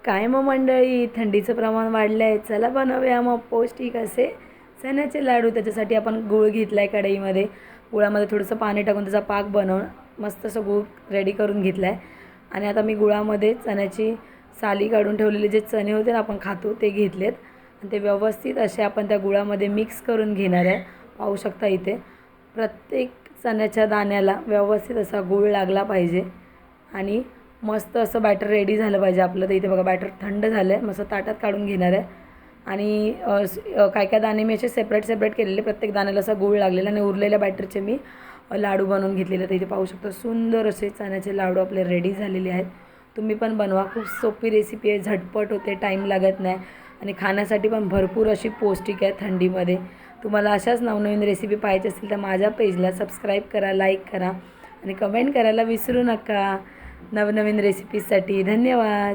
काय मग मंडळी, थंडीचं प्रमाण वाढलं आहे, चला बनवूया मग पौष्टिक असे चण्याचे लाडू. त्याच्यासाठी आपण गूळ घेतला आहे कढईमध्ये. गुळामध्ये थोडंसं पाणी टाकून त्याचा पाक बनवून मस्त असं गूळ रेडी करून घेतला आहे. आणि आता मी गुळामध्ये चण्याची साली काढून ठेवलेले जे चणे होते ना आपण खातो ते घेतलेत आणि ते व्यवस्थित असे आपण त्या गुळामध्ये मिक्स करून घेणार आहे. पाहू शकता इथे प्रत्येक चण्याच्या दाण्याला व्यवस्थित असा गूळ लागला पाहिजे आणि मस्त असं बॅटर रेडी झालं पाहिजे आपलं. तर इथे बघा बॅटर थंड झालं आहे, मस्त ताटात काढून घेणार आहे. आणि काय काय दाणे मी असे सेपरेट केलेले, प्रत्येक दाण्याला असा गूळ लागलेला आणि उरलेल्या बॅटरचे मी लाडू बनवून घेतलेले. तर इथे पाहू शकता सुंदर असे चण्याचे लाडू आपले रेडी झालेले आहेत. तुम्ही पण बनवा, खूप सोपी रेसिपी आहे, झटपट होते, टाईम लागत नाही आणि खाण्यासाठी पण भरपूर अशी पौष्टिक आहे थंडीमध्ये. तुम्हाला अशाच नवनवीन रेसिपी पाहिजे असतील तर माझ्या पेजला सबस्क्राईब करा, लाईक करा आणि कमेंट करायला विसरू नका नवनवीन रेसिपीजसाठी. धन्यवाद.